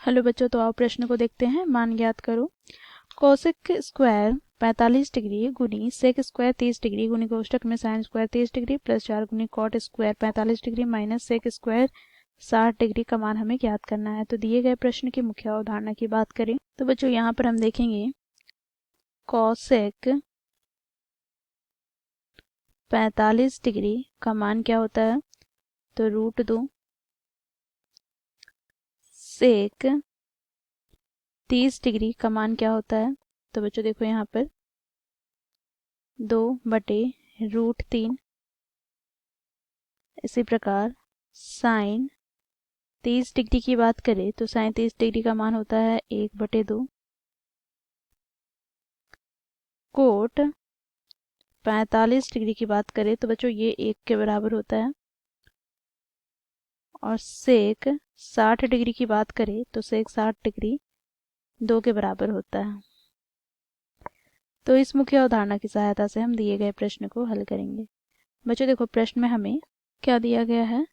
Hello बच्चों, तो आओ प्रश्न को देखते हैं। मान ज्ञात करो। कोसेक स्क्वायर 45 डिग्री गुनी सेक स्क्वायर 30 डिग्री गुनी कोष्टक में साइन स्क्वायर 30 डिग्री प्लस 4 गुनी cot square 45 degree minus sec square 60 degree का मान हमें ज्ञात करना है। तो दिए गए प्रश्न की मुख्य अवधारणा की बात करें तो बच्चों यहाँ पर हम देखेंगे कोसेक 45 डिग्री का मान क्या होता है, तो √2। सेक 30 डिग्री का मान क्या होता है, तो बच्चों देखो यहाँ पर 2/√3। इसी प्रकार साइन 30 डिग्री की बात करें तो साइन 30 डिग्री का मान होता है 1/2। कोट 45 डिग्री की बात करें तो बच्चों ये 1 के बराबर होता है। और सेक 60 डिग्री की बात करें तो सेक 60 डिग्री 2 के बराबर होता है। तो इस मुख्य अवधारणा की सहायता से हम दिए गए प्रश्न को हल करेंगे। बच्चों देखो प्रश्न में हमें क्या दिया गया है,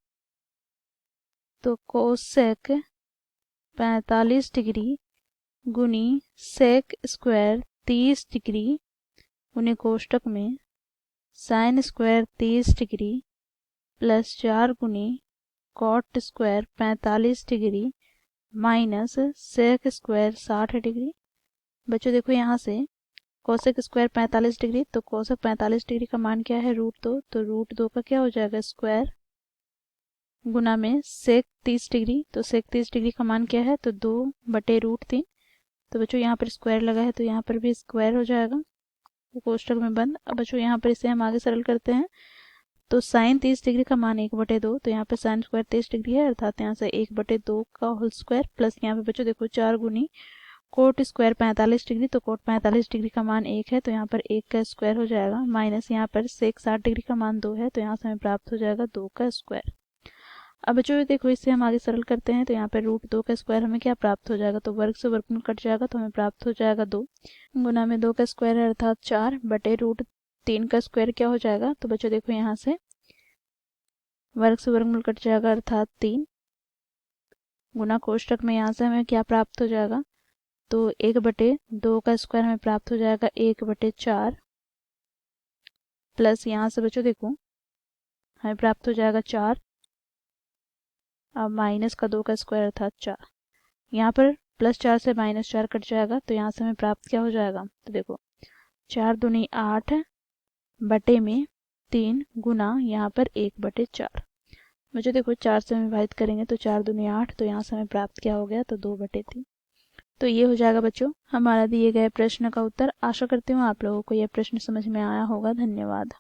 तो कोसेक 45 डिग्री गुनी सेक स्क्वायर 30 डिग्री गुनी कोष्टक में साइन स्क्वायर 30 डिग्री प्लस 4 गुनी cot square 45 degree minus sec square 60 degree. बच्चों देखो यहाँ से कोसेक स्क्वायर 45 डिग्री, तो कोसेक 45 डिग्री का मान क्या है, √2। तो √2 का क्या हो जाएगा, स्क्वायर गुना में सेक 30 डिग्री, तो सेक 30 डिग्री का मान क्या है, तो 2/√3। तो बच्चों यहाँ पर स्क्वायर लगा है तो यहाँ पर भी स्क्वायर हो जाएगा, तो कोष्टक में बंद। अब बच्चों यहाँ पर इसे हम आगे सरल करते हैं। तो साइन 30 डिग्री का मान 1/2, तो यहाँ पर साइन स्क्वायर 30 डिग्री है, अर्थात यहाँ से 1/2 का होल स्क्वायर प्लस यहाँ पे बच्चों देखो 4 गुनी कोट स्क्वायर 45 डिग्री, तो कोट 45 डिग्री का मान 1 है तो यहाँ पर 1 का स्क्वायर हो जाएगा, माइनस यहाँ पर सेक 60 डिग्री का मान 2 है तो यहाँ से हमें प्राप्त हो जाएगा 2 का स्क्वायर। अब बच्चों देखो इसे हम आगे सरल करते हैं तो यहाँ पर √2 का स्क्वायर हमें क्या प्राप्त हो जाएगा, तो वर्ग से वर्गमूल कट जाएगा तो हमें प्राप्त हो जाएगा 2 गुना में 2 का स्क्वायर है अर्थात 4/√3 का स्क्वायर क्या हो जाएगा, तो बच्चों देखो यहाँ से वर्ग से वर्गमूल कट जाएगा अर्थात 3 गुना कोष्टक में यहाँ से हमें क्या प्राप्त हो जाएगा, तो 1/2 का स्क्वायर हमें प्राप्त हो जाएगा 1/4 प्लस यहाँ से बच्चों देखो हमें प्राप्त हो जाएगा 4, अब माइनस का 2 का स्क्वायर अर्थात 4। यहाँ पर +4 से -4 कट जाएगा तो यहाँ से हमें प्राप्त क्या हो जाएगा, तो देखो 4 दूनी 8 बटे में 3 गुना यहाँ पर 1/4। बच्चों देखो 4 से हम विभाजित करेंगे तो 4 दूनी 8, तो यहाँ से हमें प्राप्त क्या हो गया, तो 2/3। तो ये हो जाएगा बच्चों हमारा दिए गए प्रश्न का उत्तर। आशा करती हूँ आप लोगों को यह प्रश्न समझ में आया होगा। धन्यवाद।